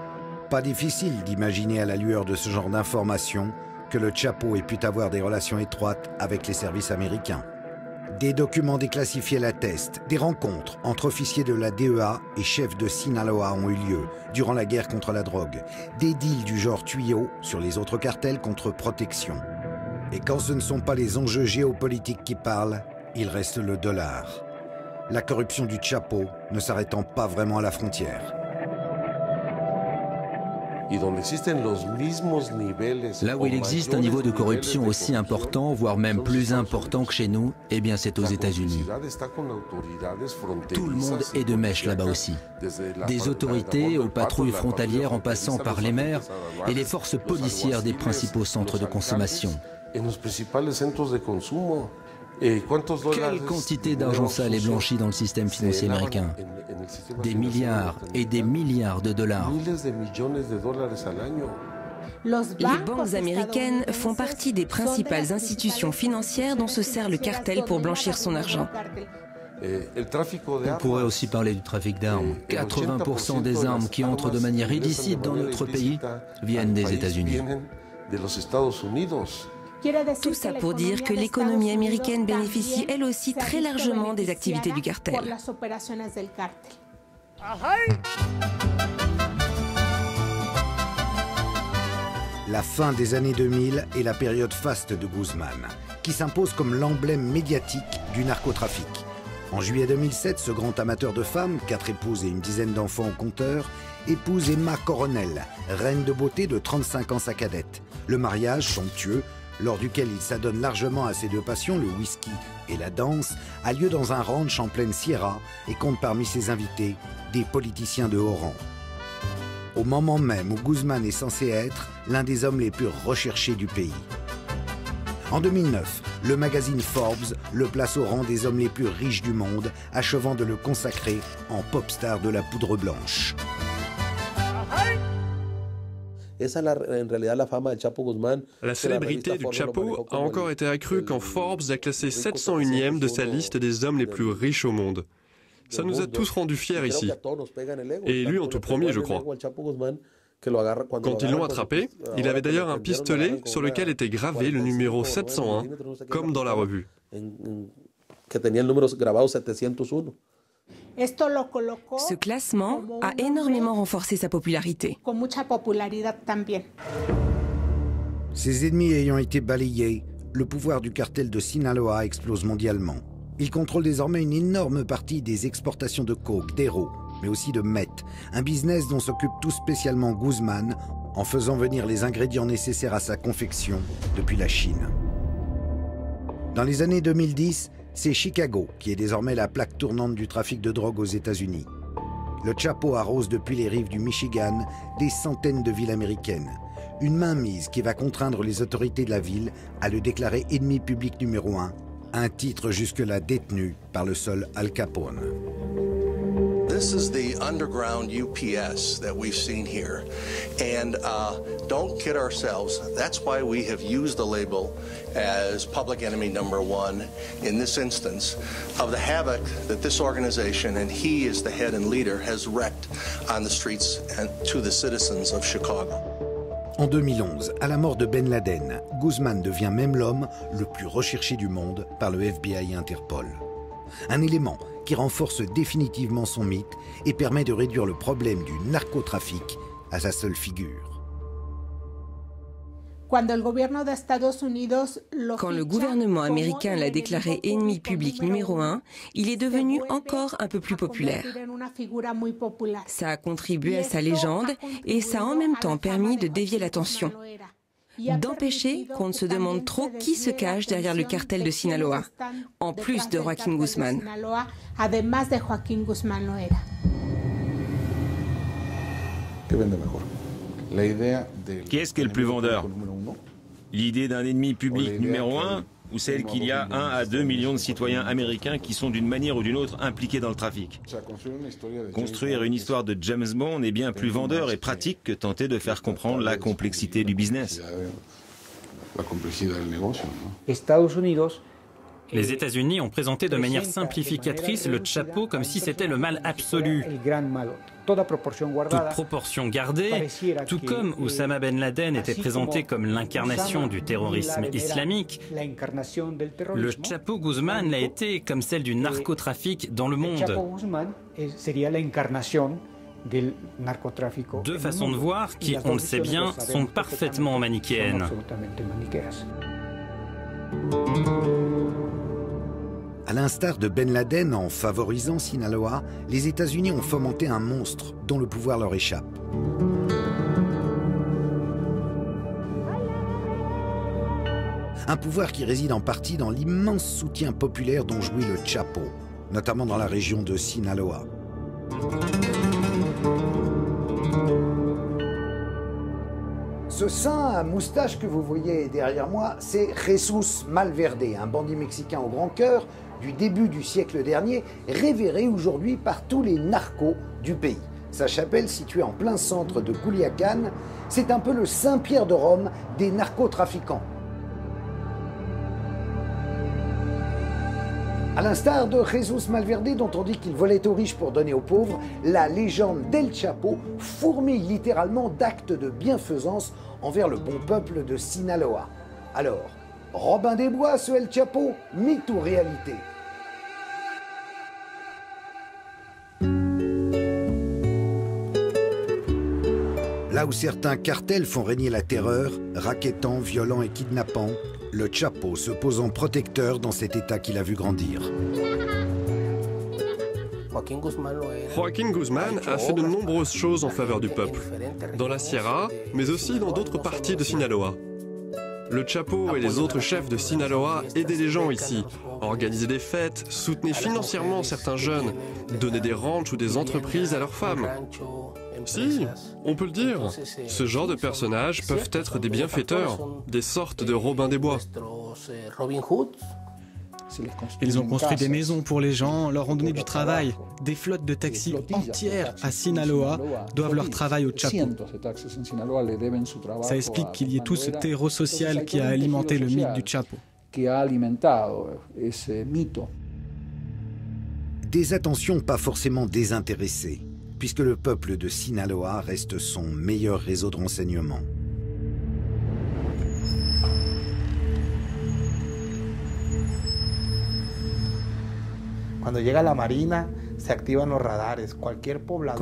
Pas difficile d'imaginer à la lueur de ce genre d'informations que le Chapo ait pu avoir des relations étroites avec les services américains. Des documents déclassifiés l'attestent. Des rencontres entre officiers de la DEA et chefs de Sinaloa ont eu lieu durant la guerre contre la drogue. Des deals du genre tuyau sur les autres cartels contre protection. Et quand ce ne sont pas les enjeux géopolitiques qui parlent, il reste le dollar. La corruption du Chapo ne s'arrêtant pas vraiment à la frontière. Là où il existe un niveau de corruption aussi important, voire même plus important que chez nous, eh bien c'est aux États-Unis. Tout le monde est de mèche là-bas aussi. Des autorités aux patrouilles frontalières en passant par les maires et les forces policières des principaux centres de consommation. Quelle quantité d'argent sale est blanchi dans le système financier américain? Des milliards et des milliards de dollars. Les banques américaines font partie des principales institutions financières dont se sert le cartel pour blanchir son argent. On pourrait aussi parler du trafic d'armes. 80% des armes qui entrent de manière illicite dans notre pays viennent des États-Unis. Tout ça pour dire que l'économie américaine bénéficie elle aussi très largement des activités du cartel. La fin des années 2000 est la période faste de Guzman, qui s'impose comme l'emblème médiatique du narcotrafic. En juillet 2007, ce grand amateur de femmes, 4 épouses et une dizaine d'enfants au compteur, épouse Emma Coronel, reine de beauté de 35 ans sa cadette. Le mariage, somptueux, lors duquel il s'adonne largement à ses deux passions, le whisky et la danse, a lieu dans un ranch en pleine Sierra et compte parmi ses invités des politiciens de haut rang. Au moment même où Guzman est censé être l'un des hommes les plus recherchés du pays. En 2009, le magazine Forbes le place au rang des hommes les plus riches du monde, achevant de le consacrer en pop star de la poudre blanche. La célébrité du Chapo a encore été accrue quand Forbes l'a classé 701e de sa liste des hommes les plus riches au monde. Ça nous a tous rendus fiers ici. Et lui en tout premier, je crois. Quand ils l'ont attrapé, il avait d'ailleurs un pistolet sur lequel était gravé le numéro 701, comme dans la revue. Ce classement a énormément renforcé sa popularité. Ses ennemis ayant été balayés, le pouvoir du cartel de Sinaloa explose mondialement. Il contrôle désormais une énorme partie des exportations de coke, d'héros, mais aussi de meth, un business dont s'occupe tout spécialement Guzman en faisant venir les ingrédients nécessaires à sa confection depuis la Chine. Dans les années 2010, c'est Chicago qui est désormais la plaque tournante du trafic de drogue aux États-Unis. Le Chapo arrose depuis les rives du Michigan des centaines de villes américaines. Une mainmise qui va contraindre les autorités de la ville à le déclarer ennemi public numéro 1, un titre jusque-là détenu par le seul Al Capone. This is the underground UPS that we've seen here. And don't kid ourselves, that's why we have used the label as public enemy #1 in this instance of the havoc that this organization, and he is the head and leader, has wreaked on the streets and to the citizens of Chicago. En 2011, à la mort de Ben Laden, Guzman devient même l'homme le plus recherché du monde par le FBI et Interpol. Un élément qui renforce définitivement son mythe et permet de réduire le problème du narcotrafic à sa seule figure. Quand le gouvernement américain l'a déclaré ennemi public numéro 1, il est devenu encore un peu plus populaire. Ça a contribué à sa légende et ça a en même temps permis de dévier l'attention, d'empêcher qu'on ne se demande trop qui se cache derrière le cartel de Sinaloa, en plus de Joaquín Guzmán. Qui est-ce qui est le plus vendeur? L'idée d'un ennemi public numéro 1 ou celle qu'il y a 1 à 2 millions de citoyens américains qui sont d'une manière ou d'une autre impliqués dans le trafic? Construire une histoire de James Bond est bien plus vendeur et pratique que tenter de faire comprendre la complexité du business. Les États-Unis ont présenté de manière simplificatrice le Chapo comme si c'était le mal absolu. Toute proportion gardée, tout comme Oussama Ben Laden était présenté comme l'incarnation du terrorisme islamique, le Chapo Guzman l'a été comme celle du narcotrafic dans le monde. Deux façons de voir qui, on le sait bien, sont parfaitement manichéennes. À l'instar de Ben Laden, en favorisant Sinaloa, les États-Unis ont fomenté un monstre dont le pouvoir leur échappe. Un pouvoir qui réside en partie dans l'immense soutien populaire dont jouit le Chapo, notamment dans la région de Sinaloa. Ce saint à moustache que vous voyez derrière moi, c'est Jesús Malverde, un bandit mexicain au grand cœur du début du siècle dernier, révéré aujourd'hui par tous les narcos du pays. Sa chapelle, située en plein centre de Culiacán, c'est un peu le Saint-Pierre de Rome des narcotrafiquants. À l'instar de Jesús Malverde, dont on dit qu'il volait aux riches pour donner aux pauvres, la légende d'El Chapo fourmille littéralement d'actes de bienfaisance envers le bon peuple de Sinaloa. Alors, Robin des Bois, ce El Chapo, mythe ou réalité? Là où certains cartels font régner la terreur, rackettant, violant et kidnappant, le Chapo se pose en protecteur dans cet état qu'il a vu grandir. Joaquín Guzmán a fait de nombreuses choses en faveur du peuple, dans la Sierra, mais aussi dans d'autres parties de Sinaloa. Le Chapo et les autres chefs de Sinaloa aidaient les gens ici, organisaient des fêtes, soutenaient financièrement certains jeunes, donnaient des ranchs ou des entreprises à leurs femmes. Si, on peut le dire. Ce genre de personnages peuvent être des bienfaiteurs, des sortes de Robin des Bois. Ils ont construit des maisons pour les gens, leur ont donné du travail. Des flottes de taxis entières à Sinaloa doivent leur travail au Chapo. Ça explique qu'il y ait tout ce terreau social qui a alimenté le mythe du Chapo. Des attentions pas forcément désintéressées, puisque le peuple de Sinaloa reste son meilleur réseau de renseignement. Quand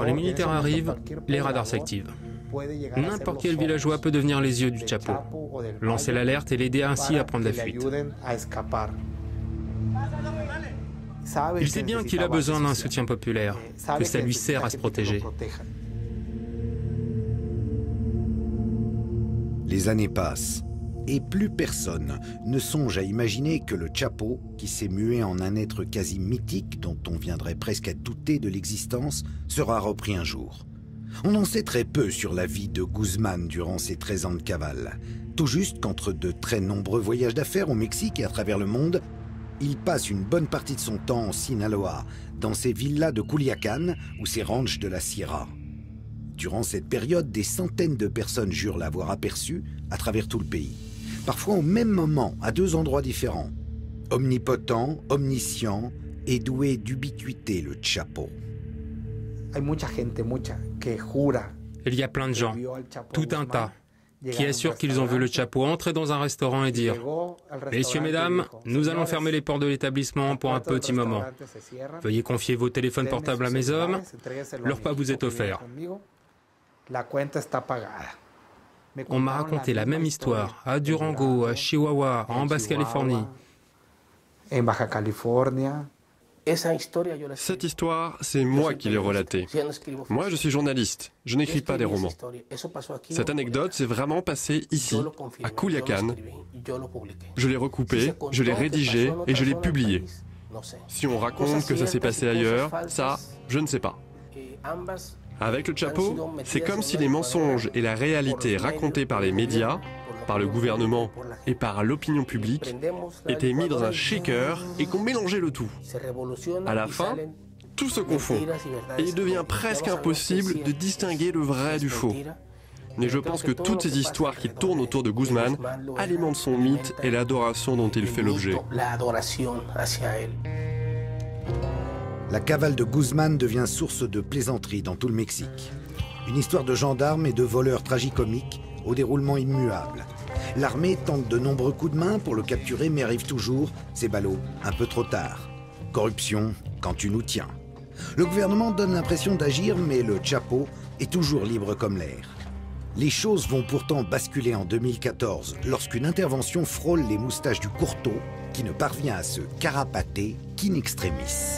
les militaires arrivent, les radars s'activent. N'importe quel villageois peut devenir les yeux du Chapo, lancer l'alerte et l'aider ainsi à prendre la fuite. Il sait bien qu'il a besoin d'un soutien populaire, que ça lui sert à se protéger. Les années passent. Et plus personne ne songe à imaginer que le Chapo, qui s'est mué en un être quasi mythique dont on viendrait presque à douter de l'existence, sera repris un jour. On en sait très peu sur la vie de Guzmán durant ses 13 ans de cavale. Tout juste qu'entre de très nombreux voyages d'affaires au Mexique et à travers le monde, il passe une bonne partie de son temps en Sinaloa, dans ses villas de Culiacán ou ses ranchs de la Sierra. Durant cette période, des centaines de personnes jurent l'avoir aperçu à travers tout le pays. Parfois au même moment, à deux endroits différents. Omnipotent, omniscient et doué d'ubiquité, le Chapo. Il y a plein de gens, tout un tas, qui assurent qu'ils ont vu le Chapo entrer dans un restaurant et dire « Messieurs, mesdames, nous allons fermer les portes de l'établissement pour un petit moment. Veuillez confier vos téléphones portables à mes hommes, leur repas vous est offert. » On m'a raconté la même histoire à Durango, à Chihuahua, en Basse-Californie. Cette histoire, c'est moi qui l'ai relatée. Moi, je suis journaliste, je n'écris pas des romans. Cette anecdote s'est vraiment passée ici, à Culiacán. Je l'ai recoupée, je l'ai rédigée et je l'ai publiée. Si on raconte que ça s'est passé ailleurs, ça, je ne sais pas. Avec le Chapo, c'est comme si les mensonges et la réalité racontée par les médias, par le gouvernement et par l'opinion publique étaient mis dans un shaker et qu'on mélangeait le tout. À la fin, tout se confond et il devient presque impossible de distinguer le vrai du faux. Mais je pense que toutes ces histoires qui tournent autour de Guzmán alimentent son mythe et l'adoration dont il fait l'objet. La cavale de Guzmán devient source de plaisanteries dans tout le Mexique. Une histoire de gendarmes et de voleurs tragicomiques au déroulement immuable. L'armée tente de nombreux coups de main pour le capturer mais arrive toujours, ces ballots, un peu trop tard. Corruption, quand tu nous tiens. Le gouvernement donne l'impression d'agir mais le Chapo est toujours libre comme l'air. Les choses vont pourtant basculer en 2014 lorsqu'une intervention frôle les moustaches du courteau qui ne parvient à se carapater qu'in extremis.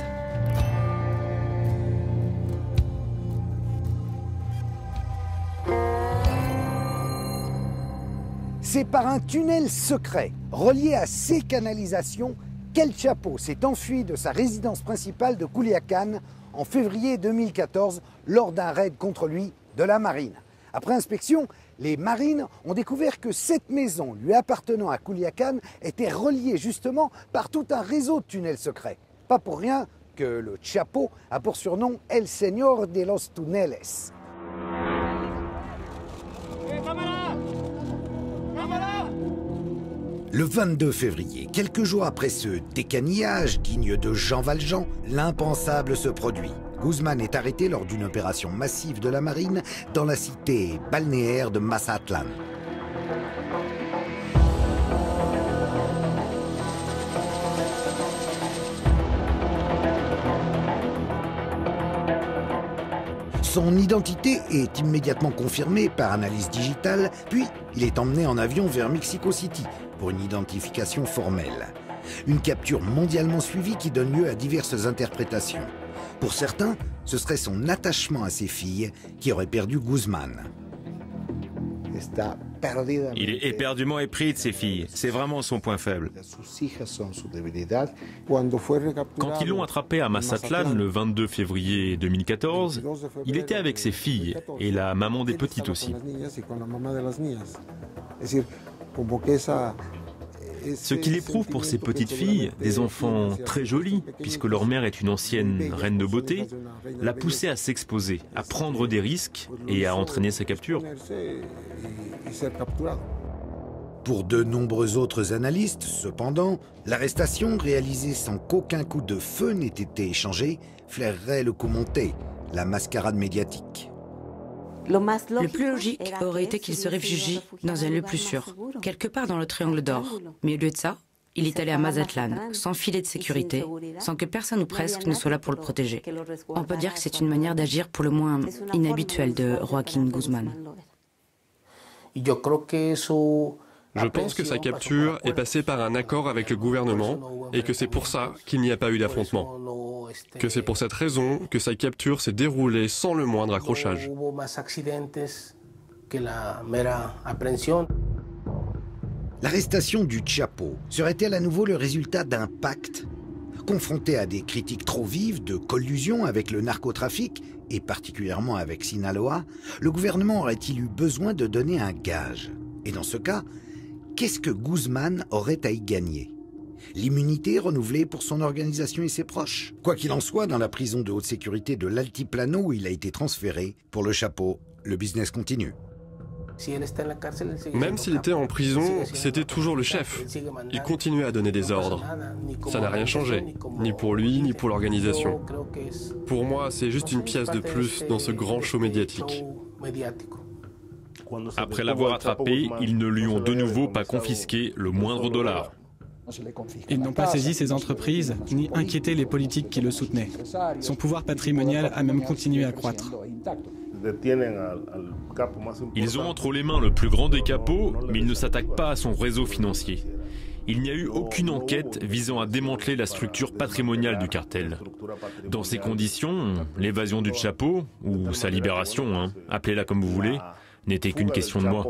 C'est par un tunnel secret relié à ces canalisations qu'El Chapo s'est enfui de sa résidence principale de Culiacán en février 2014 lors d'un raid contre lui de la marine. Après inspection, les marines ont découvert que cette maison lui appartenant à Culiacán était reliée justement par tout un réseau de tunnels secrets. Pas pour rien que le Chapo a pour surnom El Señor de los Tuneles. Le 22 février, quelques jours après ce décanillage digne de Jean Valjean, l'impensable se produit. Guzmán est arrêté lors d'une opération massive de la marine dans la cité balnéaire de Mazatlán. Son identité est immédiatement confirmée par analyse digitale, puis il est emmené en avion vers Mexico City pour une identification formelle. Une capture mondialement suivie qui donne lieu à diverses interprétations. Pour certains, ce serait son attachement à ses filles qui aurait perdu Guzmán. Il est éperdument épris de ses filles. C'est vraiment son point faible. Quand ils l'ont attrapé à Mazatlán le 22 février 2014, il était avec ses filles et la maman des petites aussi. Ce qu'il éprouve pour ses petites filles, des enfants très jolis, puisque leur mère est une ancienne reine de beauté, l'a poussé à s'exposer, à prendre des risques et à entraîner sa capture. Pour de nombreux autres analystes, cependant, l'arrestation réalisée sans qu'aucun coup de feu n'ait été échangé flairerait le coup monté, la mascarade médiatique. Le plus logique aurait été qu'il se réfugie dans un lieu plus sûr, quelque part dans le triangle d'or. Mais au lieu de ça, il est allé à Mazatlán, sans filet de sécurité, sans que personne ou presque ne soit là pour le protéger. On peut dire que c'est une manière d'agir pour le moins inhabituelle de Joaquín Guzmán. Je pense que sa capture est passée par un accord avec le gouvernement et que c'est pour ça qu'il n'y a pas eu d'affrontement. Que c'est pour cette raison que sa capture s'est déroulée sans le moindre accrochage. L'arrestation du Chapo serait-elle à nouveau le résultat d'un pacte? Confronté à des critiques trop vives de collusion avec le narcotrafic, et particulièrement avec Sinaloa, le gouvernement aurait-il eu besoin de donner un gage? Et dans ce cas, qu'est-ce que Guzmán aurait à y gagner? L'immunité renouvelée pour son organisation et ses proches? Quoi qu'il en soit, dans la prison de haute sécurité de l'Altiplano où il a été transféré, pour le Chapo, le business continue. Même s'il était en prison, c'était toujours le chef. Il continuait à donner des ordres. Ça n'a rien changé, ni pour lui, ni pour l'organisation. Pour moi, c'est juste une pièce de plus dans ce grand show médiatique. Après l'avoir attrapé, ils ne lui ont de nouveau pas confisqué le moindre dollar. Ils n'ont pas saisi ses entreprises, ni inquiété les politiques qui le soutenaient. Son pouvoir patrimonial a même continué à croître. Ils ont entre les mains le plus grand des capos, mais ils ne s'attaquent pas à son réseau financier. Il n'y a eu aucune enquête visant à démanteler la structure patrimoniale du cartel. Dans ces conditions, l'évasion du Chapo, ou sa libération, appelez-la comme vous voulez, n'était qu'une question de mois.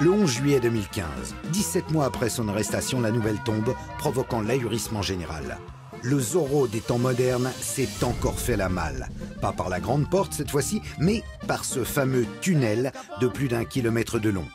Le 11 juillet 2015, 17 mois après son arrestation, la nouvelle tombe, provoquant l'ahurissement général. Le Zorro des temps modernes s'est encore fait la malle. Pas par la grande porte cette fois-ci, mais par ce fameux tunnel de plus d'1 kilomètre de long.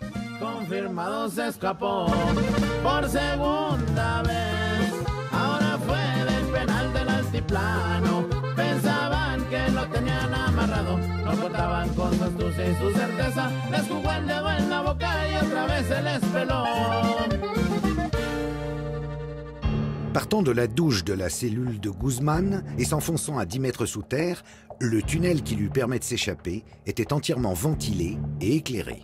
Partant de la douche de la cellule de Guzmán et s'enfonçant à 10 mètres sous terre, le tunnel qui lui permet de s'échapper était entièrement ventilé et éclairé.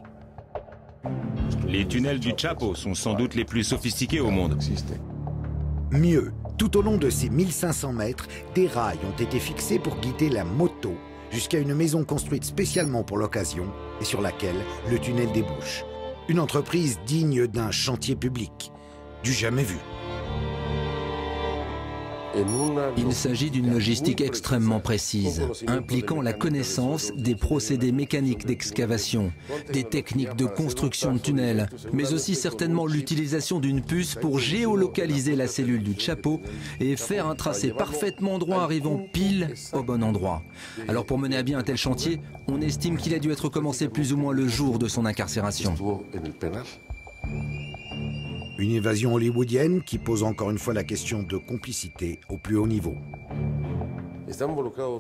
Les tunnels du Chapo sont sans doute les plus sophistiqués au monde. Mieux, tout au long de ces 1500 mètres, des rails ont été fixés pour guider la moto jusqu'à une maison construite spécialement pour l'occasion et sur laquelle le tunnel débouche. Une entreprise digne d'un chantier public, du jamais vu. Il s'agit d'une logistique extrêmement précise, impliquant la connaissance des procédés mécaniques d'excavation, des techniques de construction de tunnels, mais aussi certainement l'utilisation d'une puce pour géolocaliser la cellule du Chapo et faire un tracé parfaitement droit arrivant pile au bon endroit. Alors pour mener à bien un tel chantier, on estime qu'il a dû être commencé plus ou moins le jour de son incarcération. Une évasion hollywoodienne qui pose encore une fois la question de complicité au plus haut niveau.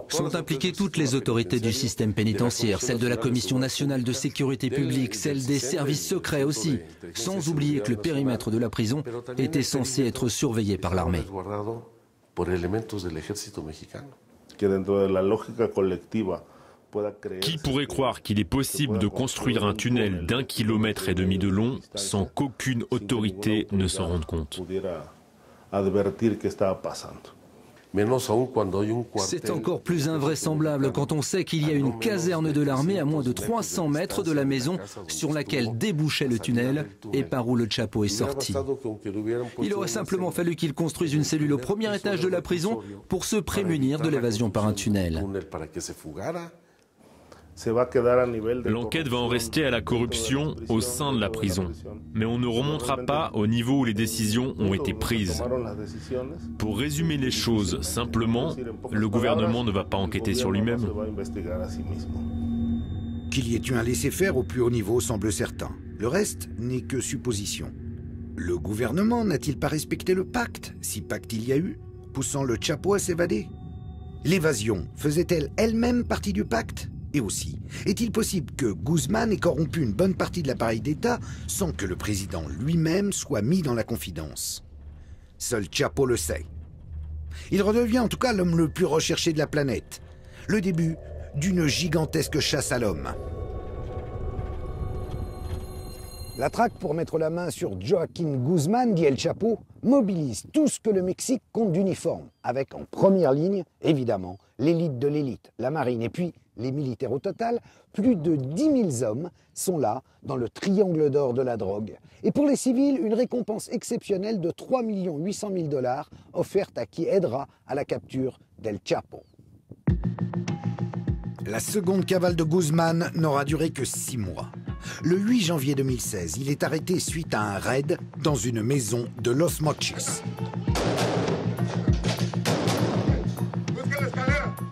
Sont impliquées toutes les autorités du système pénitentiaire, celle de la Commission nationale de sécurité publique, celle des services secrets aussi, sans oublier que le périmètre de la prison était censé être surveillé par l'armée. Qui pourrait croire qu'il est possible de construire un tunnel d'1,5 km de long sans qu'aucune autorité ne s'en rende compte? C'est encore plus invraisemblable quand on sait qu'il y a une caserne de l'armée à moins de 300 mètres de la maison sur laquelle débouchait le tunnel et par où le Chapo est sorti. Il aurait simplement fallu qu'il construise une cellule au premier étage de la prison pour se prémunir de l'évasion par un tunnel. L'enquête va en rester à la corruption au sein de la prison, mais on ne remontera pas au niveau où les décisions ont été prises. Pour résumer les choses simplement, le gouvernement ne va pas enquêter sur lui-même. Qu'il y ait eu un laisser-faire au plus haut niveau semble certain. Le reste n'est que supposition. Le gouvernement n'a-t-il pas respecté le pacte, si pacte il y a eu, poussant le Chapo à s'évader? L'évasion faisait-elle elle-même partie du pacte? Et aussi, est-il possible que Guzmán ait corrompu une bonne partie de l'appareil d'État sans que le président lui-même soit mis dans la confidence? Seul Chapo le sait. Il redevient en tout cas l'homme le plus recherché de la planète. Le début d'une gigantesque chasse à l'homme. La traque pour mettre la main sur Joaquín Guzmán, dit El Chapo, mobilise tout ce que le Mexique compte d'uniforme, avec en première ligne, évidemment, l'élite de l'élite, la marine, et puis les militaires au total. Plus de 10 000 hommes sont là, dans le triangle d'or de la drogue. Et pour les civils, une récompense exceptionnelle de 3 800 000 $ offerte à qui aidera à la capture d'El Chapo. La seconde cavale de Guzmán n'aura duré que 6 mois. Le 8 janvier 2016, il est arrêté suite à un raid dans une maison de Los Mochis.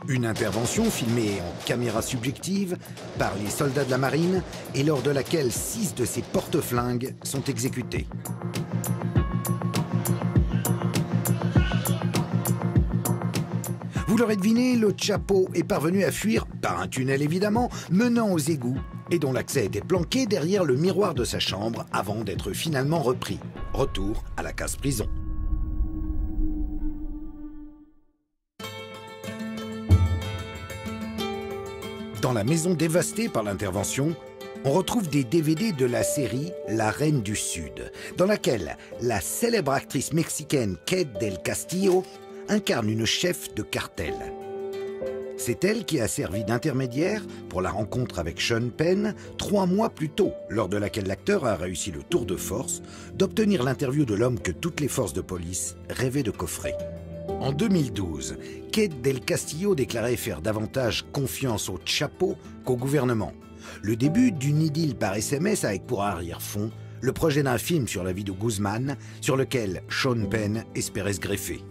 Une intervention filmée en caméra subjective par les soldats de la marine et lors de laquelle 6 de ses porte-flingues sont exécutés. Vous l'aurez deviné, le Chapo est parvenu à fuir, par un tunnel évidemment, menant aux égouts et dont l'accès était planqué derrière le miroir de sa chambre avant d'être finalement repris. Retour à la case prison. Dans la maison dévastée par l'intervention, on retrouve des DVD de la série La Reine du Sud, dans laquelle la célèbre actrice mexicaine Kate del Castillo incarne une chef de cartel. C'est elle qui a servi d'intermédiaire pour la rencontre avec Sean Penn 3 mois plus tôt, lors de laquelle l'acteur a réussi le tour de force d'obtenir l'interview de l'homme que toutes les forces de police rêvaient de coffrer. En 2012, Kate del Castillo déclarait faire davantage confiance au Chapo qu'au gouvernement. Le début d'une idylle par SMS avec pour arrière-fond le projet d'un film sur la vie de Guzmán, sur lequel Sean Penn espérait se greffer.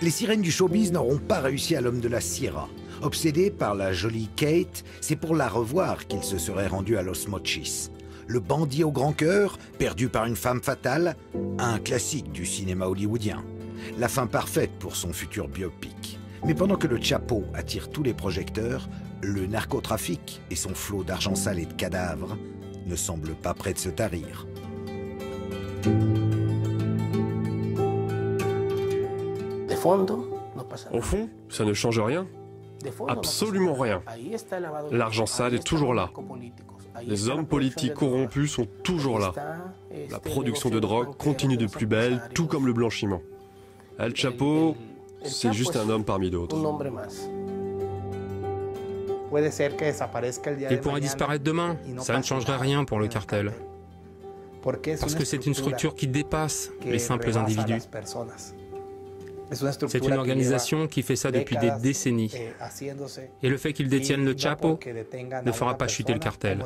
Les sirènes du showbiz n'auront pas réussi à l'homme de la Sierra. Obsédé par la jolie Kate, c'est pour la revoir qu'il se serait rendu à Los Mochis. Le bandit au grand cœur, perdu par une femme fatale, un classique du cinéma hollywoodien. La fin parfaite pour son futur biopic. Mais pendant que le Chapo attire tous les projecteurs, le narcotrafic et son flot d'argent sale et de cadavres ne semblent pas près de se tarir. Au fond, ça ne change rien. Absolument rien. L'argent sale est toujours là. Les hommes politiques corrompus sont toujours là. La production de drogue continue de plus belle, tout comme le blanchiment. El Chapo, c'est juste un homme parmi d'autres. Il pourrait disparaître demain, ça ne changerait rien pour le cartel. Parce que c'est une structure qui dépasse les simples individus. C'est une organisation qui fait ça depuis des décennies. Et le fait qu'ils détiennent le Chapo ne fera pas chuter le cartel.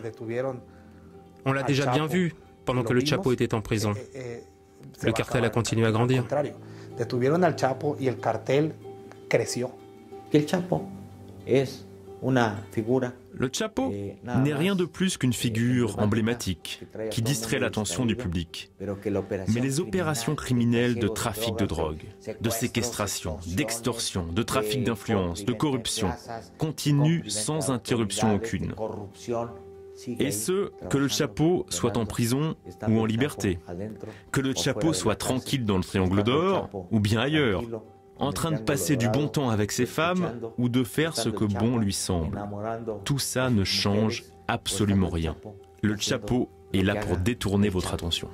On l'a déjà bien vu pendant que le Chapo était en prison. Le cartel a continué à grandir. Le Chapo n'est rien de plus qu'une figure emblématique qui distrait l'attention du public. Mais les opérations criminelles de trafic de drogue, de séquestration, d'extorsion, de trafic d'influence, de corruption continuent sans interruption aucune. Et ce, que le Chapo soit en prison ou en liberté, que le Chapo soit tranquille dans le Triangle d'Or ou bien ailleurs, en train de passer du bon temps avec ses femmes ou de faire ce que bon lui semble. Tout ça ne change absolument rien. Le Chapo est là pour détourner votre attention.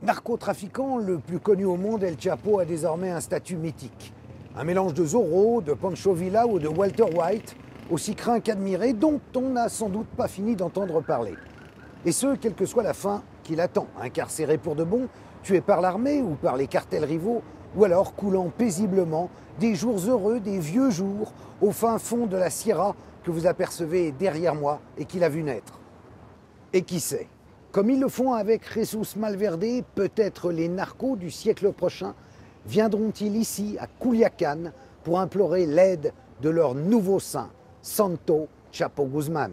Narcotrafiquant le plus connu au monde, El Chapo a désormais un statut mythique. Un mélange de Zorro, de Pancho Villa ou de Walter White, aussi craint qu'admiré, dont on n'a sans doute pas fini d'entendre parler. Et ce, quelle que soit la fin qui l'attend, incarcéré pour de bon, tué par l'armée ou par les cartels rivaux, ou alors coulant paisiblement des jours heureux, des vieux jours, au fin fond de la Sierra que vous apercevez derrière moi et qu'il a vu naître. Et qui sait, comme ils le font avec Jesus Malverde, peut-être les narcos du siècle prochain viendront-ils ici, à Culiacán, pour implorer l'aide de leur nouveau saint, Santo Chapo Guzmán.